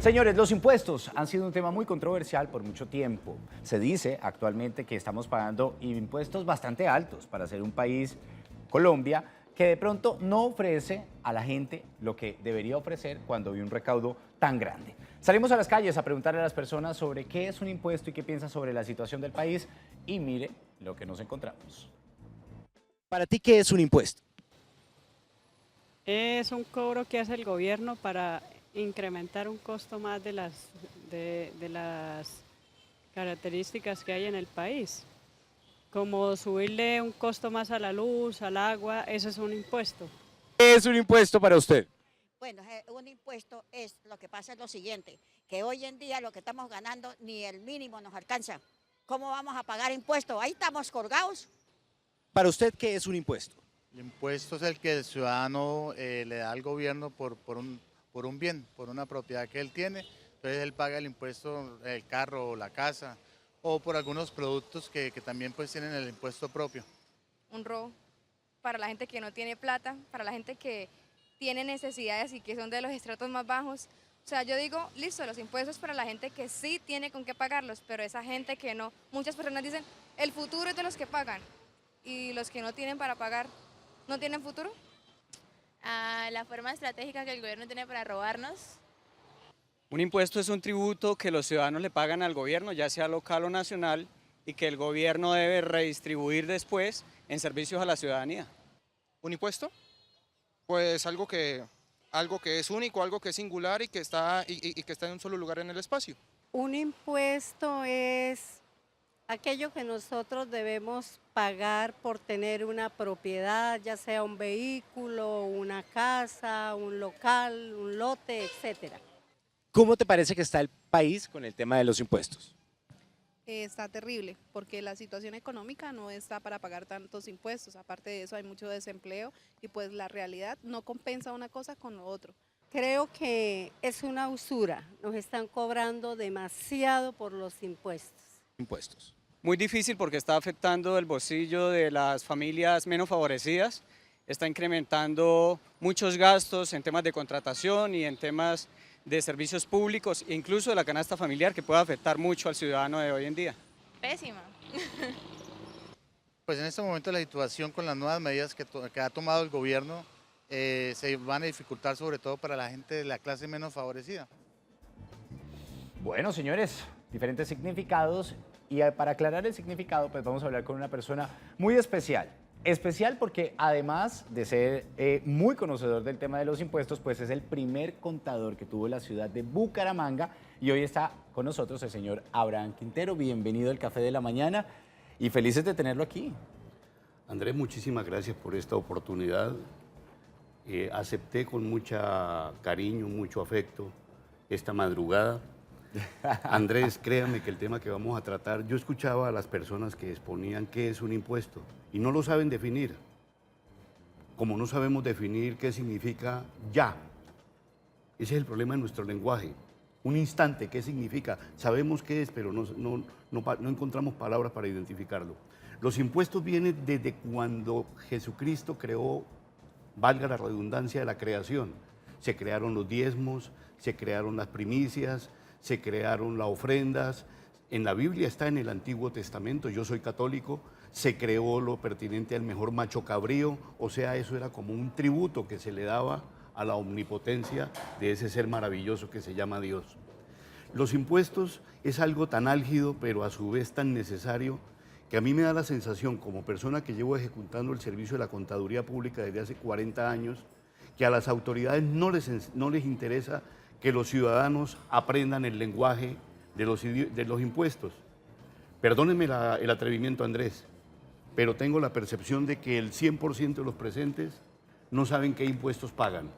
Señores, los impuestos han sido un tema muy controversial por mucho tiempo. Se dice actualmente que estamos pagando impuestos bastante altos para ser un país, Colombia, que de pronto no ofrece a la gente lo que debería ofrecer cuando hay un recaudo tan grande. Salimos a las calles a preguntarle a las personas sobre qué es un impuesto y qué piensan sobre la situación del país y mire lo que nos encontramos. ¿Para ti qué es un impuesto? Es un cobro que hace el gobierno para incrementar un costo más de las características que hay en el país. Como subirle un costo más a la luz, al agua, eso es un impuesto. ¿Qué es un impuesto para usted? Bueno, un impuesto es, lo que pasa es lo siguiente, que hoy en día lo que estamos ganando ni el mínimo nos alcanza. ¿Cómo vamos a pagar impuestos? Ahí estamos colgados. ¿Para usted qué es un impuesto? El impuesto es el que el ciudadano le da al gobierno por un bien, por una propiedad que él tiene. Entonces él paga el impuesto, el carro o la casa, o por algunos productos que también pues tienen el impuesto propio. Un robo para la gente que no tiene plata, para la gente que tiene necesidades y que son de los estratos más bajos. O sea, yo digo, listo, los impuestos para la gente que sí tiene con qué pagarlos, pero esa gente que no, muchas personas dicen, el futuro es de los que pagan, y los que no tienen para pagar, ¿no tienen futuro? La forma estratégica que el gobierno tiene para robarnos. Un impuesto es un tributo que los ciudadanos le pagan al gobierno, ya sea local o nacional, y que el gobierno debe redistribuir después en servicios a la ciudadanía. ¿Un impuesto? Pues algo que es único, algo que es singular y que está en un solo lugar en el espacio. Un impuesto es aquello que nosotros debemos pagar por tener una propiedad, ya sea un vehículo, una casa, un local, un lote, etcétera. ¿Cómo te parece que está el país con el tema de los impuestos? Está terrible, porque la situación económica no está para pagar tantos impuestos. Aparte de eso hay mucho desempleo y pues la realidad no compensa una cosa con lo otro. Creo que es una usura, nos están cobrando demasiado por los impuestos. Impuestos. Muy difícil porque está afectando el bolsillo de las familias menos favorecidas, está incrementando muchos gastos en temas de contratación y en temas de servicios públicos, incluso de la canasta familiar, que puede afectar mucho al ciudadano de hoy en día. Pésima. Pues en este momento la situación con las nuevas medidas que ha tomado el gobierno se van a dificultar sobre todo para la gente de la clase menos favorecida. Bueno, señores, diferentes significados y para aclarar el significado, pues vamos a hablar con una persona muy especial. Especial porque además de ser muy conocedor del tema de los impuestos, pues es el primer contador que tuvo la ciudad de Bucaramanga y hoy está con nosotros el señor Abraham Quintero. Bienvenido al Café de la Mañana y felices de tenerlo aquí. Andrés, muchísimas gracias por esta oportunidad. Acepté con mucho cariño, mucho afecto esta madrugada. Andrés, créame que el tema que vamos a tratar, yo escuchaba a las personas que exponían qué es un impuesto y no lo saben definir. Como no sabemos definir qué significa ya. Ese es el problema de nuestro lenguaje. Un instante, ¿qué significa? Sabemos qué es, pero no encontramos palabras para identificarlo. Los impuestos vienen desde cuando Jesucristo creó, valga la redundancia, de la creación. Se crearon los diezmos, se crearon las primicias, se crearon las ofrendas. En la Biblia está en el Antiguo Testamento, yo soy católico, se creó lo pertinente al mejor macho cabrío, o sea, eso era como un tributo que se le daba a la omnipotencia de ese ser maravilloso que se llama Dios. Los impuestos es algo tan álgido, pero a su vez tan necesario, que a mí me da la sensación, como persona que llevo ejecutando el servicio de la contaduría pública desde hace 40 años, que a las autoridades no les interesa que los ciudadanos aprendan el lenguaje de los impuestos. Perdónenme el atrevimiento, Andrés, pero tengo la percepción de que el 100% de los presentes no saben qué impuestos pagan.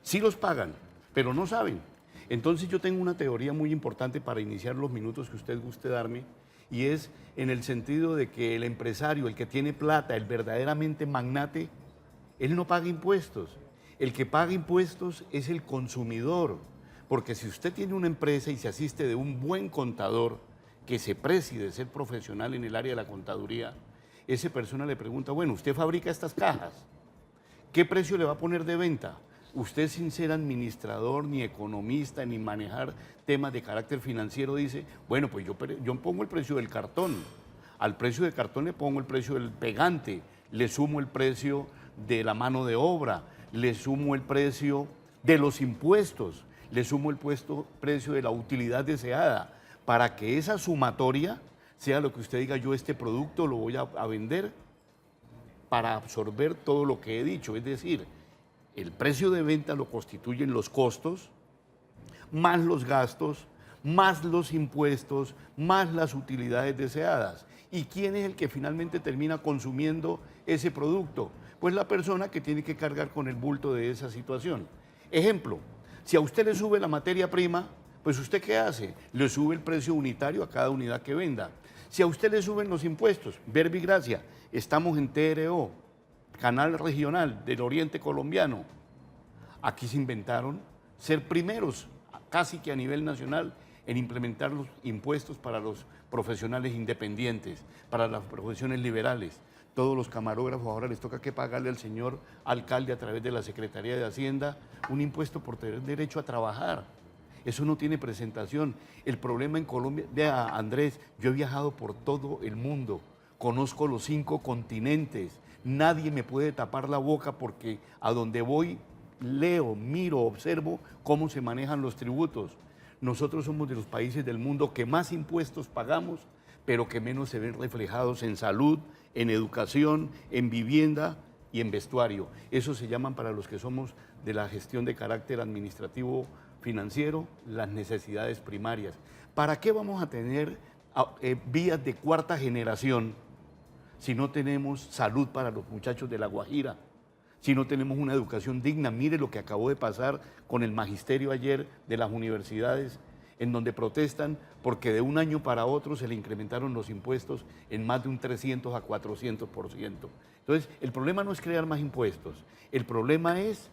Sí los pagan, pero no saben. Entonces yo tengo una teoría muy importante para iniciar los minutos que usted guste darme, y es en el sentido de que el empresario, el que tiene plata, el verdaderamente magnate, él no paga impuestos. El que paga impuestos es el consumidor, porque si usted tiene una empresa y se asiste de un buen contador que se precie de ser profesional en el área de la contaduría, esa persona le pregunta, bueno, usted fabrica estas cajas, ¿qué precio le va a poner de venta? usted sin ser administrador, ni economista, ni manejar temas de carácter financiero, dice, bueno, pues yo pongo el precio del cartón, al precio del cartón le pongo el precio del pegante, le sumo el precio de la mano de obra, le sumo el precio de los impuestos, le sumo el precio de la utilidad deseada, para que esa sumatoria sea lo que usted diga, yo este producto lo voy a vender para absorber todo lo que he dicho, es decir, el precio de venta lo constituyen los costos, más los gastos, más los impuestos, más las utilidades deseadas. ¿Y quién es el que finalmente termina consumiendo ese producto? Pues la persona que tiene que cargar con el bulto de esa situación. Ejemplo, si a usted le sube la materia prima, pues ¿usted qué hace? Le sube el precio unitario a cada unidad que venda. Si a usted le suben los impuestos, verbi gracia, estamos en TRO, Canal Regional del Oriente Colombiano. Aquí se inventaron ser primeros, casi que a nivel nacional, en implementar los impuestos para los profesionales independientes, para las profesiones liberales. Todos los camarógrafos ahora les toca que pagarle al señor alcalde a través de la Secretaría de Hacienda un impuesto por tener derecho a trabajar. Eso no tiene presentación. El problema en Colombia, vea Andrés, yo he viajado por todo el mundo, conozco los 5 continentes, nadie me puede tapar la boca porque a donde voy leo, miro, observo cómo se manejan los tributos. Nosotros somos de los países del mundo que más impuestos pagamos, pero que menos se ven reflejados en salud, en educación, en vivienda y en vestuario. Eso se llaman, para los que somos de la gestión de carácter administrativo financiero, las necesidades primarias. ¿Para qué vamos a tener vías de cuarta generación si no tenemos salud para los muchachos de La Guajira? Si no tenemos una educación digna. Mire lo que acabó de pasar con el magisterio ayer de las universidades, en donde protestan porque de un año para otro se le incrementaron los impuestos en más de un 300 a 400%. Entonces, el problema no es crear más impuestos, el problema es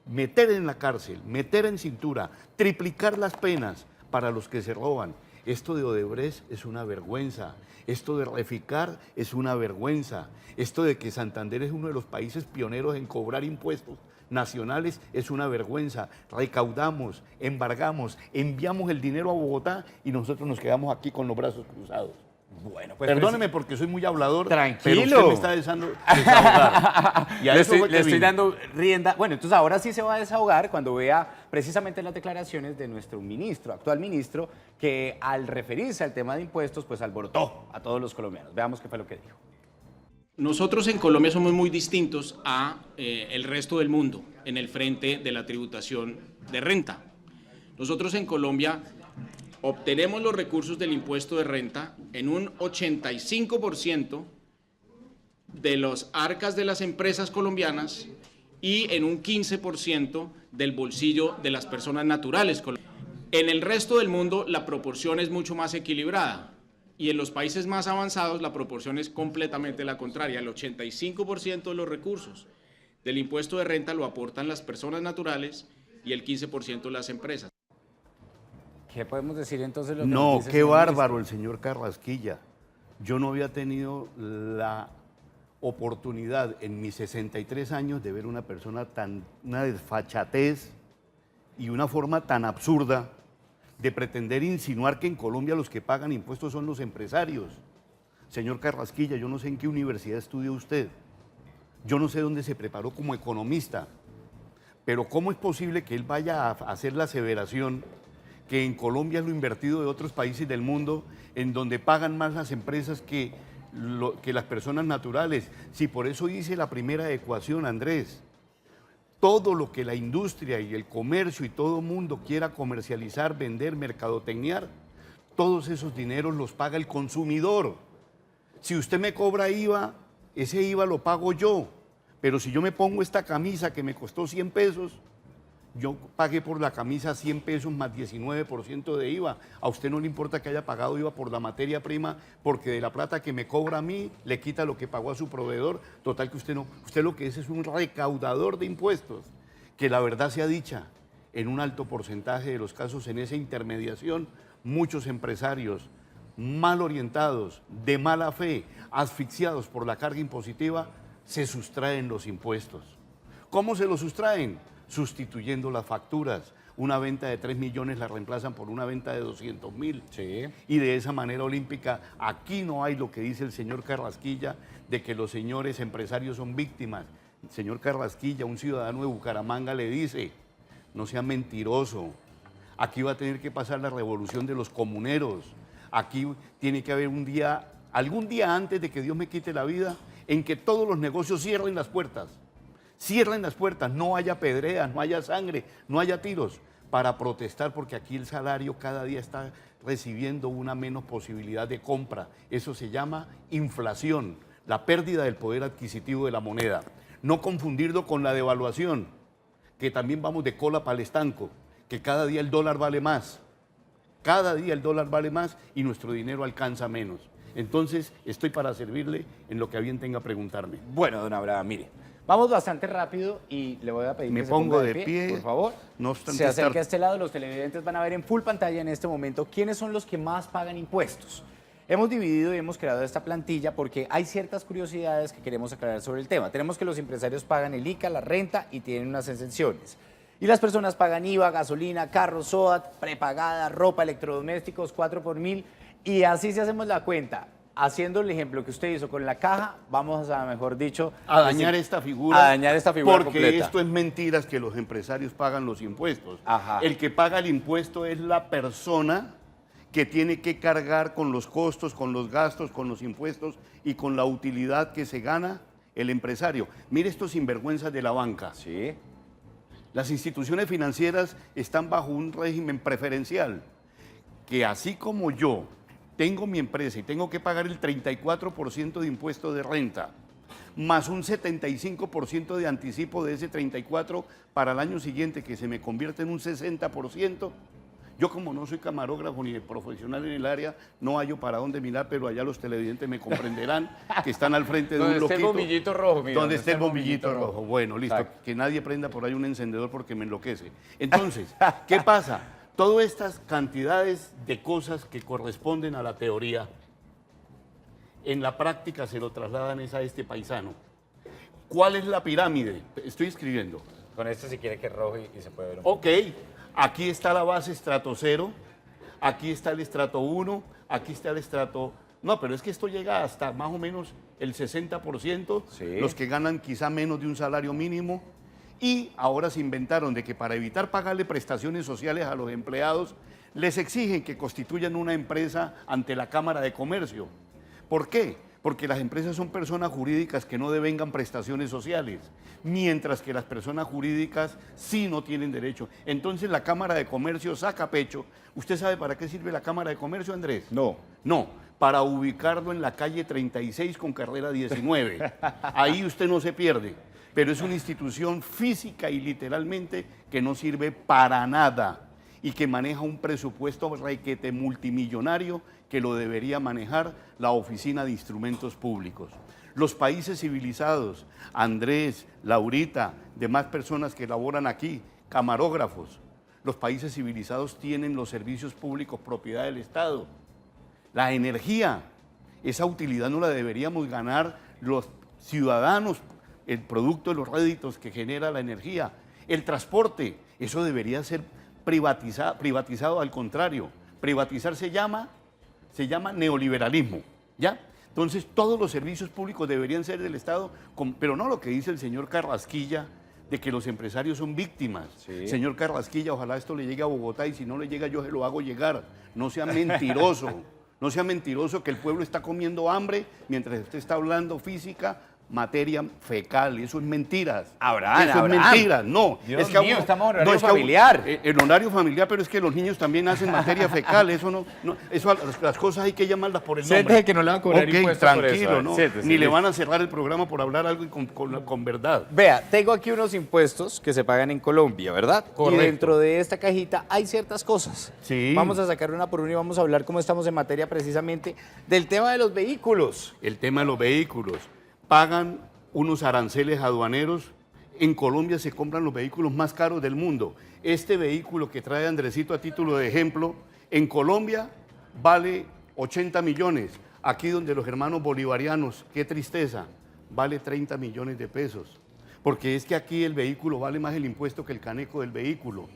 meter en la cárcel, meter en cintura, triplicar las penas para los que se roban. Esto de Odebrecht es una vergüenza, esto de Reficar es una vergüenza, esto de que Santander es uno de los países pioneros en cobrar impuestos nacionales es una vergüenza. Recaudamos, embargamos, enviamos el dinero a Bogotá y nosotros nos quedamos aquí con los brazos cruzados. Bueno, pues perdóneme porque soy muy hablador, tranquilo, pero usted me está desahogar. Y a le eso fue que le estoy vine. dando rienda. Bueno, entonces ahora sí se va a desahogar cuando vea precisamente las declaraciones de nuestro ministro, actual ministro, que al referirse al tema de impuestos, pues alborotó a todos los colombianos. Veamos qué fue lo que dijo. Nosotros en Colombia somos muy distintos a el resto del mundo en el frente de la tributación de renta. Nosotros en Colombia obtenemos los recursos del impuesto de renta en un 85% de las arcas de las empresas colombianas y en un 15% del bolsillo de las personas naturales colombianas. En el resto del mundo la proporción es mucho más equilibrada y en los países más avanzados la proporción es completamente la contraria. El 85% de los recursos del impuesto de renta lo aportan las personas naturales y el 15% las empresas. ¿Qué podemos decir entonces? Lo que No, nos dice qué señor bárbaro ministro? el señor Carrasquilla. Yo no había tenido la oportunidad en mis 63 años de ver una persona una desfachatez y una forma tan absurda de pretender insinuar que en Colombia los que pagan impuestos son los empresarios. Señor Carrasquilla, yo no sé en qué universidad estudió usted, yo no sé dónde se preparó como economista, pero ¿cómo es posible que él vaya a hacer la aseveración que en Colombia es lo invertido de otros países del mundo, en donde pagan más las empresas que las personas naturales? Si por eso hice la primera ecuación, Andrés, todo lo que la industria y el comercio y todo mundo quiera comercializar, vender, mercadotecniar, todos esos dineros los paga el consumidor. Si usted me cobra IVA, ese IVA lo pago yo, pero si yo me pongo esta camisa que me costó 100 pesos, yo pagué por la camisa 100 pesos más 19% de IVA. A usted no le importa que haya pagado IVA por la materia prima, porque de la plata que me cobra a mí, le quita lo que pagó a su proveedor. Total que usted no. Usted lo que es un recaudador de impuestos, que la verdad sea dicha, en un alto porcentaje de los casos en esa intermediación, muchos empresarios mal orientados, de mala fe, asfixiados por la carga impositiva, se sustraen los impuestos. ¿Cómo se lo sustraen? Sustituyendo las facturas. Una venta de 3 millones la reemplazan por una venta de 200.000. Sí. Y de esa manera olímpica, aquí no hay lo que dice el señor Carrasquilla, de que los señores empresarios son víctimas. El señor Carrasquilla, un ciudadano de Bucaramanga, le dice, no sea mentiroso, aquí va a tener que pasar la revolución de los comuneros, aquí tiene que haber un día, algún día antes de que Dios me quite la vida, en que todos los negocios cierren las puertas, no haya pedreas, no haya sangre, no haya tiros, para protestar porque aquí el salario cada día está recibiendo una menos posibilidad de compra. Eso se llama inflación, la pérdida del poder adquisitivo de la moneda. No confundirlo con la devaluación, que también vamos de cola para el estanco, que cada día el dólar vale más. Cada día el dólar vale más y nuestro dinero alcanza menos. Entonces, estoy para servirle en lo que a bien tenga preguntarme. Bueno, don Abraham, mire, vamos bastante rápido y le voy a pedir Me que se pongo ponga de pie, por favor. no obstante Se acerca estar- a este lado, los televidentes van a ver en full pantalla en este momento quiénes son los que más pagan impuestos. Hemos dividido y hemos creado esta plantilla porque hay ciertas curiosidades que queremos aclarar sobre el tema. Tenemos que los empresarios pagan el ICA, la renta y tienen unas exenciones. Y las personas pagan IVA, gasolina, carros, SOAT, prepagada, ropa, electrodomésticos, 4x1000. Y así si hacemos la cuenta, haciendo el ejemplo que usted hizo con la caja, vamos a, mejor dicho, A dañar esta figura. A dañar esta figura porque completa. esto es mentiras que los empresarios pagan los impuestos. Ajá. El que paga el impuesto es la persona que tiene que cargar con los costos, con los gastos, con los impuestos y con la utilidad que se gana el empresario. Mire estos sinvergüenzas de la banca. Sí. Las instituciones financieras están bajo un régimen preferencial, que así como yo tengo mi empresa y tengo que pagar el 34% de impuesto de renta, más un 75% de anticipo de ese 34% para el año siguiente, que se me convierte en un 60%, yo como no soy camarógrafo ni profesional en el área, no hallo para dónde mirar, pero allá los televidentes me comprenderán que están al frente de un Donde loquito. esté el bombillito rojo, mira, Donde esté el bombillito rojo. Bueno, listo. Exacto. Que nadie prenda por ahí un encendedor porque me enloquece. Entonces, ¿qué pasa? Todas estas cantidades de cosas que corresponden a la teoría, en la práctica se lo trasladan es a este paisano. ¿Cuál es la pirámide? Estoy escribiendo. Con este si quiere que es rojo y se puede ver. Ok, aquí está la base estrato 0, aquí está el estrato 1, aquí está el estrato... No, pero es que esto llega hasta más o menos el 60%, Sí. los que ganan quizá menos de un salario mínimo. Y ahora se inventaron de que para evitar pagarle prestaciones sociales a los empleados, les exigen que constituyan una empresa ante la Cámara de Comercio. ¿Por qué? Porque las empresas son personas jurídicas que no devengan prestaciones sociales, mientras que las personas jurídicas sí no tienen derecho. Entonces la Cámara de Comercio saca pecho. ¿Usted sabe para qué sirve la Cámara de Comercio, Andrés? No. No, para ubicarlo en la calle 36 con carrera 19. Ahí usted no se pierde, pero es una institución física y literalmente que no sirve para nada y que maneja un presupuesto requete multimillonario que lo debería manejar la Oficina de Instrumentos Públicos. Los países civilizados, Andrés, Laurita, demás personas que laboran aquí, camarógrafos, los países civilizados tienen los servicios públicos propiedad del Estado. La energía, esa utilidad no la deberíamos ganar los ciudadanos, el producto de los réditos que genera la energía. El transporte, eso debería ser privatizado, al contrario. Privatizar se llama neoliberalismo, ¿ya? Entonces todos los servicios públicos deberían ser del Estado, pero no lo que dice el señor Carrasquilla, de que los empresarios son víctimas. Sí. Señor Carrasquilla, ojalá esto le llegue a Bogotá y si no le llega yo se lo hago llegar. No sea mentiroso, no sea mentiroso que el pueblo está comiendo hambre mientras usted está hablando física, materia fecal. Eso es mentiras. Abraham, Eso es mentira. No. Dios que mío, estamos en horario es que familiar. el horario familiar, pero es que los niños también hacen materia fecal. Eso no eso las cosas hay que llamarlas por el nombre. Siéntese que no le van a cobrar Ok, impuestos por tranquilo, eso. ¿no? Siéntese, Ni le listo. van a cerrar el programa por hablar algo y con verdad. Vea, tengo aquí unos impuestos que se pagan en Colombia, ¿verdad? Correcto. Y dentro de esta cajita hay ciertas cosas. Sí. Vamos a sacar una por una y vamos a hablar cómo estamos en materia precisamente del tema de los vehículos. El tema de los vehículos. Pagan unos aranceles aduaneros. En Colombia se compran los vehículos más caros del mundo. Este vehículo que trae Andresito a título de ejemplo, en Colombia vale 80 millones. Aquí donde los hermanos bolivarianos, qué tristeza, vale 30 millones de pesos. porque es que aquí el vehículo vale más el impuesto que el caneco del vehículo.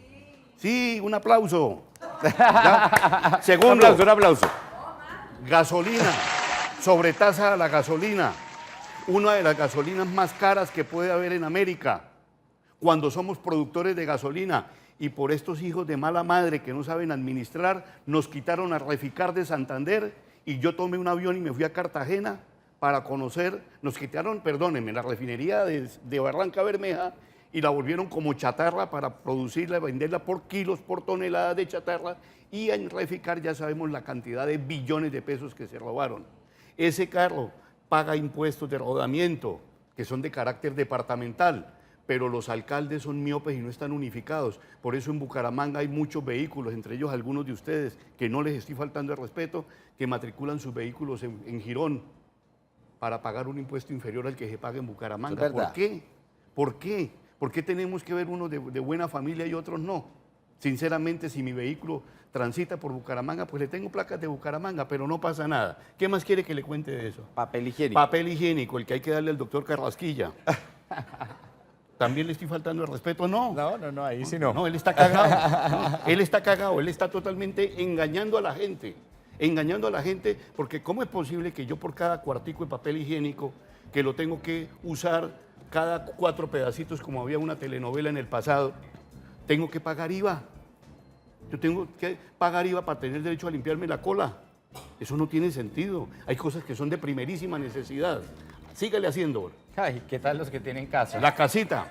Sí, un aplauso. ¿Ya? Segundo, Un aplauso. gasolina, sobretasa a la gasolina, una de las gasolinas más caras que puede haber en América, cuando somos productores de gasolina. Y por estos hijos de mala madre que no saben administrar, nos quitaron a Reficar de Santander y yo tomé un avión y me fui a Cartagena para conocer, nos quitaron, perdónenme, la refinería de Barranca Bermeja y la volvieron como chatarra para producirla, venderla por kilos, por toneladas de chatarra, y en Reficar ya sabemos la cantidad de billones de pesos que se robaron. Ese carro paga impuestos de rodamiento, que son de carácter departamental, pero los alcaldes son miopes y no están unificados. Por eso en Bucaramanga hay muchos vehículos, entre ellos algunos de ustedes, que no les estoy faltando el respeto, que matriculan sus vehículos en Girón para pagar un impuesto inferior al que se paga en Bucaramanga. Es verdad. ¿Por qué? ¿Por qué? ¿Por qué tenemos que ver unos de buena familia y otros no? Sinceramente, si mi vehículo transita por Bucaramanga, pues le tengo placas de Bucaramanga, pero no pasa nada. ¿Qué más quiere que le cuente de eso? Papel higiénico. Papel higiénico, el que hay que darle al doctor Carrasquilla. ¿También le estoy faltando el respeto? No. No, ahí sí no. No, él está cagado. No, él está cagado, él está totalmente engañando a la gente. Engañando a la gente, porque ¿cómo es posible que yo por cada cuartico de papel higiénico, que lo tengo que usar cada 4 pedacitos como había una telenovela en el pasado, tengo que pagar IVA? Yo tengo que pagar IVA para tener derecho a limpiarme la cola. Eso no tiene sentido. Hay cosas que son de primerísima necesidad. Sígale haciendo. Ay, ¿qué tal los que tienen casa? La casita.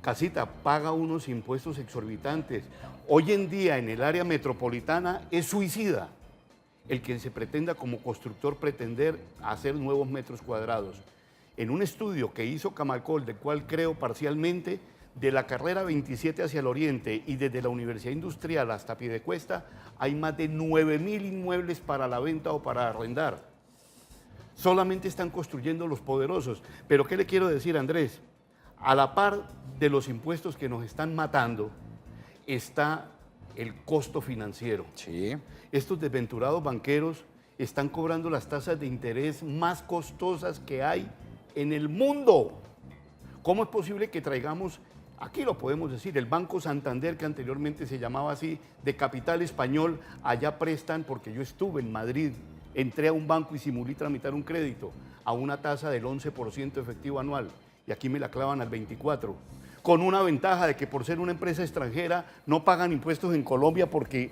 Casita paga unos impuestos exorbitantes. Hoy en día en el área metropolitana es suicida el que se pretenda como constructor pretender hacer nuevos metros cuadrados. En un estudio que hizo Camalcol, del cual creo parcialmente, de la carrera 27 hacia el oriente y desde la Universidad Industrial hasta Piedecuesta, hay más de 9.000 inmuebles para la venta o para arrendar. Solamente están construyendo los poderosos. Pero ¿qué le quiero decir, Andrés? A la par de los impuestos que nos están matando, está el costo financiero. Sí. Estos desventurados banqueros están cobrando las tasas de interés más costosas que hay en el mundo. ¿Cómo es posible que traigamos, aquí lo podemos decir, el Banco Santander, que anteriormente se llamaba así, de capital español, allá prestan, porque yo estuve en Madrid, entré a un banco y simulé tramitar un crédito a una tasa del 11% efectivo anual, y aquí me la clavan al 24%, con una ventaja de que por ser una empresa extranjera no pagan impuestos en Colombia porque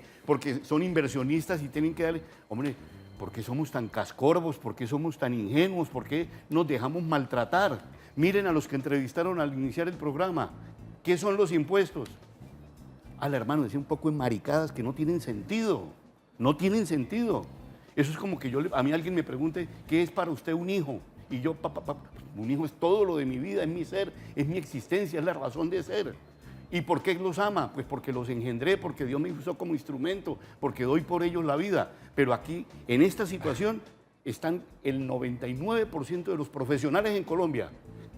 son inversionistas y tienen que darle... Hombre, ¿por qué somos tan cascorvos? ¿Por qué somos tan ingenuos? ¿Por qué nos dejamos maltratar? Miren a los que entrevistaron al iniciar el programa. ¿Qué son los impuestos? Al hermano, decía un poco en maricadas que no tienen sentido. No tienen sentido. Eso es como que a mí alguien me pregunte, ¿qué es para usted un hijo? Y yo, un hijo es todo lo de mi vida, es mi ser, es mi existencia, es la razón de ser. ¿Y por qué los ama? Pues porque los engendré, porque Dios me usó como instrumento, porque doy por ellos la vida. Pero aquí, en esta situación, están el 99% de los profesionales en Colombia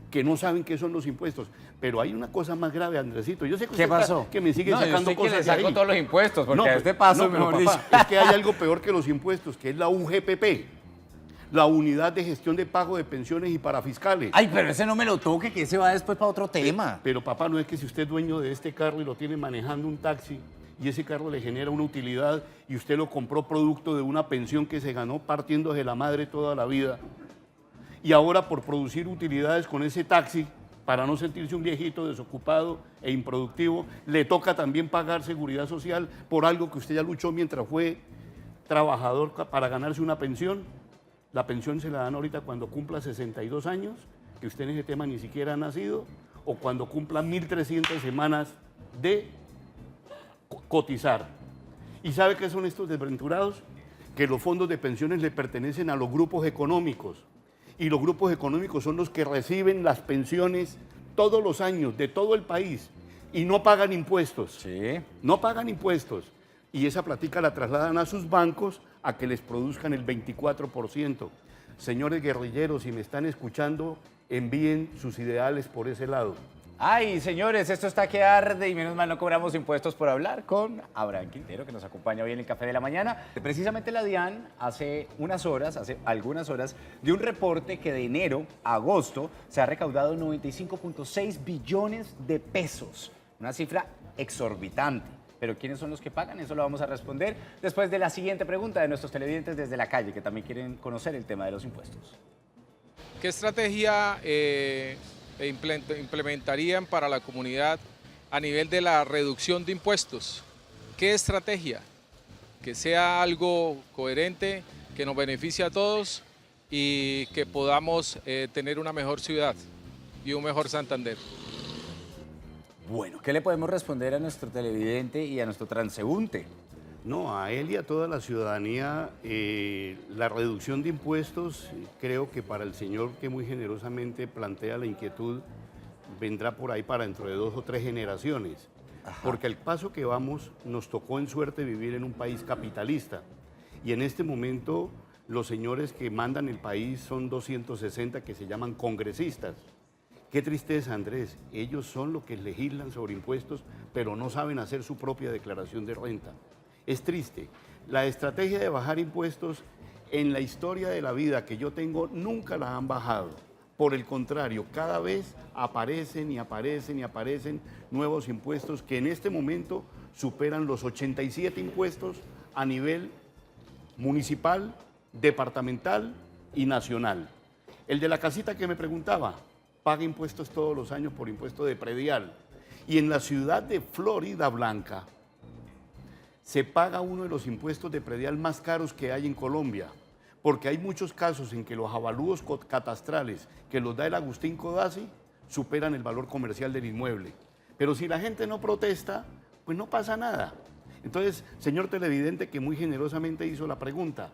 que no saben qué son los impuestos. Pero hay una cosa más grave, Andresito. Yo sé que ¿Qué pasó? que me sigue sacando cosas que le saco de ahí. todos los impuestos, porque a pues, este paso, pero, mejor papá, dicho. es que hay algo peor que los impuestos, que es la UGPP, la Unidad de Gestión de Pago de Pensiones y Parafiscales. Ay, pero ese no me lo toque, que ese va después para otro tema. Pero papá, no es que si usted es dueño de este carro y lo tiene manejando un taxi y ese carro le genera una utilidad y usted lo compró producto de una pensión que se ganó partiendo de la madre toda la vida, y ahora por producir utilidades con ese taxi, para no sentirse un viejito desocupado e improductivo, le toca también pagar seguridad social por algo que usted ya luchó mientras fue trabajador para ganarse una pensión. La pensión se la dan ahorita cuando cumpla 62 años, que usted en ese tema ni siquiera ha nacido, o cuando cumpla 1.300 semanas de cotizar. ¿Y sabe qué son estos desventurados? Que los fondos de pensiones le pertenecen a los grupos económicos. Y los grupos económicos son los que reciben las pensiones todos los años de todo el país y no pagan impuestos. Sí. No pagan impuestos. Y esa platica la trasladan a sus bancos a que les produzcan el 24%. Señores guerrilleros, si me están escuchando, envíen sus ideales por ese lado. Ay, señores, esto está que arde y menos mal no cobramos impuestos por hablar con Abraham Quintero, que nos acompaña hoy en el Café de la Mañana. Precisamente la DIAN hace algunas horas, dio un reporte que de enero a agosto se ha recaudado 95.6 billones de pesos. Una cifra exorbitante. Pero ¿quiénes son los que pagan? Eso lo vamos a responder después de la siguiente pregunta de nuestros televidentes desde la calle, que también quieren conocer el tema de los impuestos. ¿Qué estrategia implementarían para la comunidad a nivel de la reducción de impuestos? ¿Qué estrategia? Que sea algo coherente, que nos beneficie a todos y que podamos tener una mejor ciudad y un mejor Santander. Bueno, ¿qué le podemos responder a nuestro televidente y a nuestro transeúnte? No, a él y a toda la ciudadanía, la reducción de impuestos, creo que para el señor que muy generosamente plantea la inquietud, vendrá por ahí para dentro de 2 o 3 generaciones. Ajá. Porque al paso que vamos, nos tocó en suerte vivir en un país capitalista. Y en este momento, los señores que mandan el país son 260 que se llaman congresistas. Qué tristeza, Andrés. Ellos son los que legislan sobre impuestos, pero no saben hacer su propia declaración de renta. Es triste. La estrategia de bajar impuestos en la historia de la vida que yo tengo nunca la han bajado. Por el contrario, cada vez aparecen y aparecen y aparecen nuevos impuestos que en este momento superan los 87 impuestos a nivel municipal, departamental y nacional. El de la casita que me preguntaba, paga impuestos todos los años por impuesto de predial. Y en la ciudad de Florida Blanca se paga uno de los impuestos de predial más caros que hay en Colombia, porque hay muchos casos en que los avalúos catastrales que los da el Agustín Codazzi superan el valor comercial del inmueble. Pero si la gente no protesta, pues no pasa nada. Entonces, señor televidente que muy generosamente hizo la pregunta,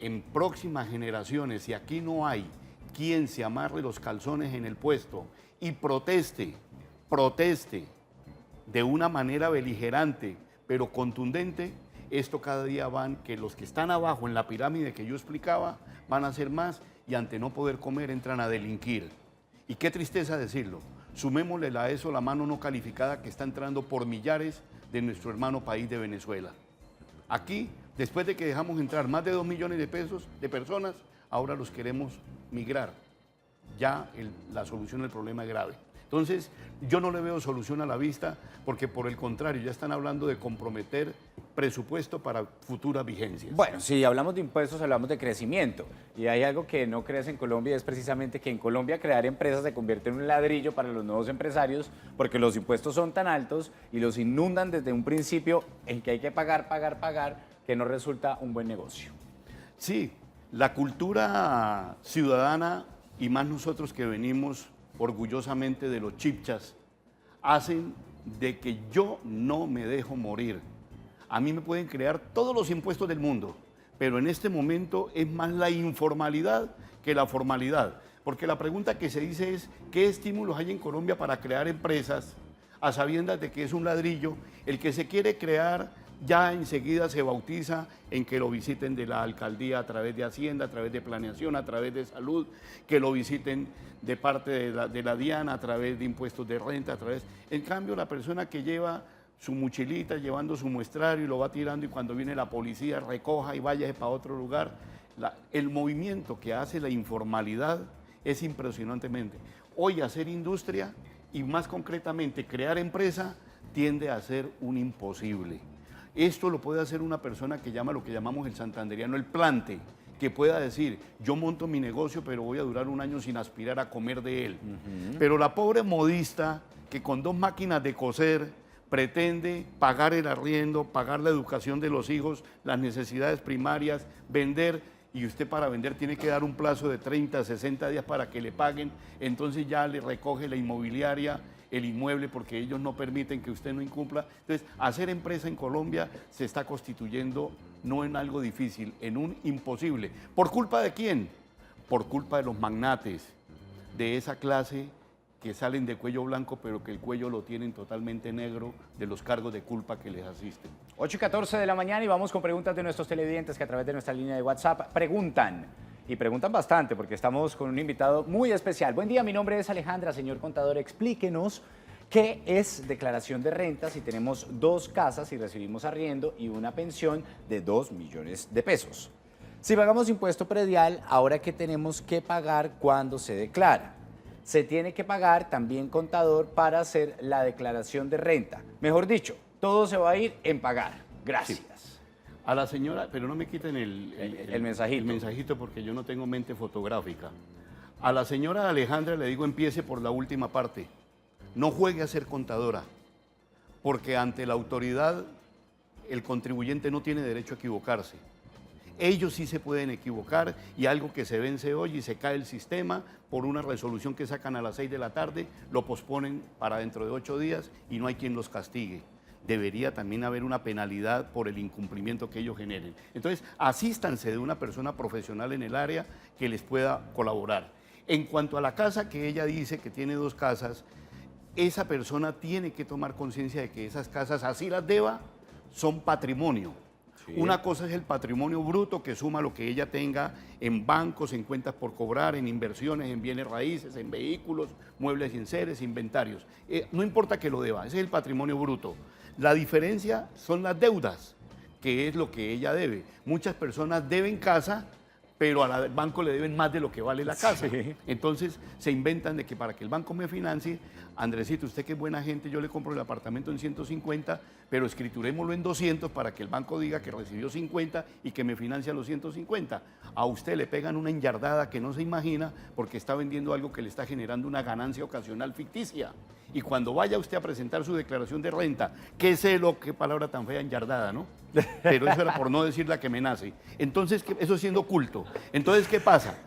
en próximas generaciones, si aquí no hay quien se amarre los calzones en el puesto y proteste de una manera beligerante, pero contundente, esto cada día van, que los que están abajo en la pirámide que yo explicaba, van a hacer más y ante no poder comer entran a delinquir. Y qué tristeza decirlo, sumémosle a eso la mano no calificada que está entrando por millares de nuestro hermano país de Venezuela. Aquí, después de que dejamos entrar más de 2 millones de personas, ahora los queremos migrar. Ya la solución del problema es grave. Entonces, yo no le veo solución a la vista porque por el contrario, ya están hablando de comprometer presupuesto para futuras vigencias. Bueno, si hablamos de impuestos, hablamos de crecimiento. Y hay algo que no crece en Colombia, es precisamente que en Colombia crear empresas se convierte en un ladrillo para los nuevos empresarios porque los impuestos son tan altos y los inundan desde un principio en que hay que pagar, que no resulta un buen negocio. Sí, la cultura ciudadana y más nosotros que venimos orgullosamente de los chipchas, hacen de que yo no me dejo morir. A mí me pueden crear todos los impuestos del mundo, pero en este momento es más la informalidad que la formalidad. Porque la pregunta que se dice es, ¿qué estímulos hay en Colombia para crear empresas a sabiendas de que es un ladrillo? El que se quiere crear ya enseguida se bautiza en que lo visiten de la alcaldía a través de Hacienda, a través de planeación, a través de salud, que lo visiten de parte de la DIAN, a través de impuestos de renta, En cambio, la persona que lleva su mochilita, llevando su muestrario y lo va tirando y cuando viene la policía recoja y vaya para otro lugar, el movimiento que hace la informalidad es impresionantemente. Hoy hacer industria y más concretamente crear empresa tiende a ser un imposible. Esto lo puede hacer una persona que llama lo que llamamos el santanderiano el plante, que pueda decir, yo monto mi negocio, pero voy a durar un año sin aspirar a comer de él. Pero la pobre modista, que con 2 máquinas de coser pretende pagar el arriendo, pagar la educación de los hijos, las necesidades primarias, vender, y usted para vender tiene que dar un plazo de 30, 60 días para que le paguen, entonces ya le recoge la inmobiliaria el inmueble porque ellos no permiten que usted no incumpla. Entonces, hacer empresa en Colombia se está constituyendo no en algo difícil, en un imposible. ¿Por culpa de quién? Por culpa de los magnates, de esa clase que salen de cuello blanco, pero que el cuello lo tienen totalmente negro de los cargos de culpa que les asisten. 8:14 de la mañana y vamos con preguntas de nuestros televidentes que a través de nuestra línea de WhatsApp preguntan. Y preguntan bastante porque estamos con un invitado muy especial. Buen día, mi nombre es Alejandra. Señor contador, explíquenos qué es declaración de renta si tenemos 2 casas y recibimos arriendo y una pensión de 2 millones de pesos. Si pagamos impuesto predial, ahora ¿qué tenemos que pagar cuando se declara? Se tiene que pagar también, contador, para hacer la declaración de renta. Mejor dicho, todo se va a ir en pagar. Gracias. Sí. A la señora, pero no me quiten el mensajito. El mensajito porque yo no tengo mente fotográfica. A la señora Alejandra le digo, empiece por la última parte. No juegue a ser contadora, porque ante la autoridad el contribuyente no tiene derecho a equivocarse. Ellos sí se pueden equivocar y algo que se vence hoy y se cae el sistema por una resolución que sacan a las 6 de la tarde, lo posponen para dentro de 8 días y no hay quien los castigue. Debería también haber una penalidad por el incumplimiento que ellos generen. Entonces, asístanse de una persona profesional en el área que les pueda colaborar. En cuanto a la casa que ella dice que tiene 2 casas, esa persona tiene que tomar conciencia de que esas casas, así las deba, son patrimonio. Sí. Una cosa es el patrimonio bruto que suma lo que ella tenga en bancos, en cuentas por cobrar, en inversiones, en bienes raíces, en vehículos, muebles y enseres, inventarios. No importa que lo deba, ese es el patrimonio bruto. La diferencia son las deudas, que es lo que ella debe. Muchas personas deben casa, pero al banco le deben más de lo que vale la casa. Sí. Entonces se inventan de que para que el banco me financie, Andresito, usted que es buena gente, yo le compro el apartamento en 150, pero escriturémoslo en 200 para que el banco diga que recibió 50 y que me financia los 150. A usted le pegan una enyardada que no se imagina porque está vendiendo algo que le está generando una ganancia ocasional ficticia. Y cuando vaya usted a presentar su declaración de renta, qué palabra tan fea, enyardada, ¿no? Pero eso era por no decir la que me nace. Entonces, eso siendo oculto. Entonces, ¿qué pasa?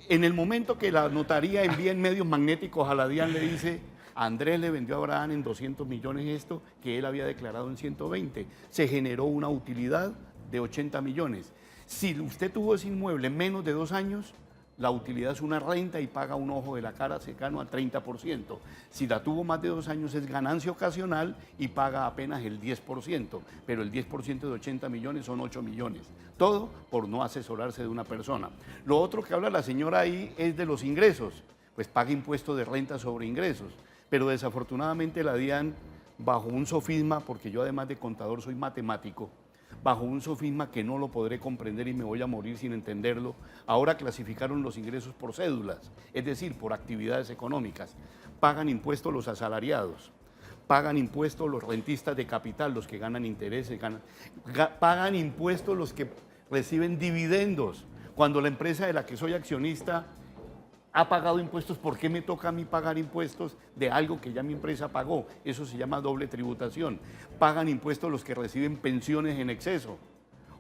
En el momento que la notaría envía en medios magnéticos a la DIAN, le dice, Andrés le vendió a Abraham en 200 millones esto que él había declarado en 120. Se generó una utilidad de 80 millones. Si usted tuvo ese inmueble en menos de 2 años, la utilidad es una renta y paga un ojo de la cara cercano al 30%. Si la tuvo más de 2 años es ganancia ocasional y paga apenas el 10%, pero el 10% de 80 millones son 8 millones. Todo por no asesorarse de una persona. Lo otro que habla la señora ahí es de los ingresos, pues paga impuesto de renta sobre ingresos, pero desafortunadamente la DIAN, bajo un sofisma, porque yo además de contador soy matemático, bajo un sofisma que no lo podré comprender y me voy a morir sin entenderlo, ahora clasificaron los ingresos por cédulas, es decir, por actividades económicas. Pagan impuestos los asalariados, pagan impuestos los rentistas de capital, los que ganan intereses, pagan impuestos los que reciben dividendos. Cuando la empresa de la que soy accionista ha pagado impuestos, ¿por qué me toca a mí pagar impuestos de algo que ya mi empresa pagó? Eso se llama doble tributación. Pagan impuestos los que reciben pensiones en exceso.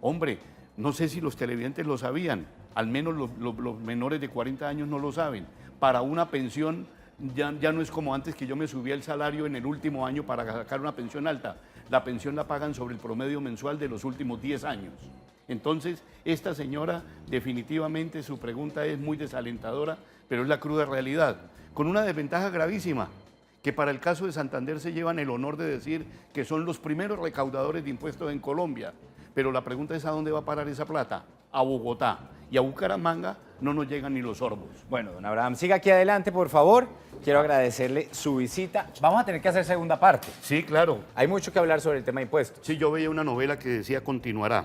Hombre, no sé si los televidentes lo sabían, al menos los menores de 40 años no lo saben. Para una pensión ya no es como antes que yo me subía el salario en el último año para sacar una pensión alta. La pensión la pagan sobre el promedio mensual de los últimos 10 años. Entonces, esta señora, definitivamente su pregunta es muy desalentadora, pero es la cruda realidad, con una desventaja gravísima, que para el caso de Santander se llevan el honor de decir que son los primeros recaudadores de impuestos en Colombia, pero la pregunta es ¿a dónde va a parar esa plata? A Bogotá, y a Bucaramanga no nos llegan ni los sorbos. Bueno, don Abraham, siga aquí adelante, por favor. Quiero agradecerle su visita. Vamos a tener que hacer segunda parte. Sí, claro. Hay mucho que hablar sobre el tema de impuestos. Sí, yo veía una novela que decía continuará.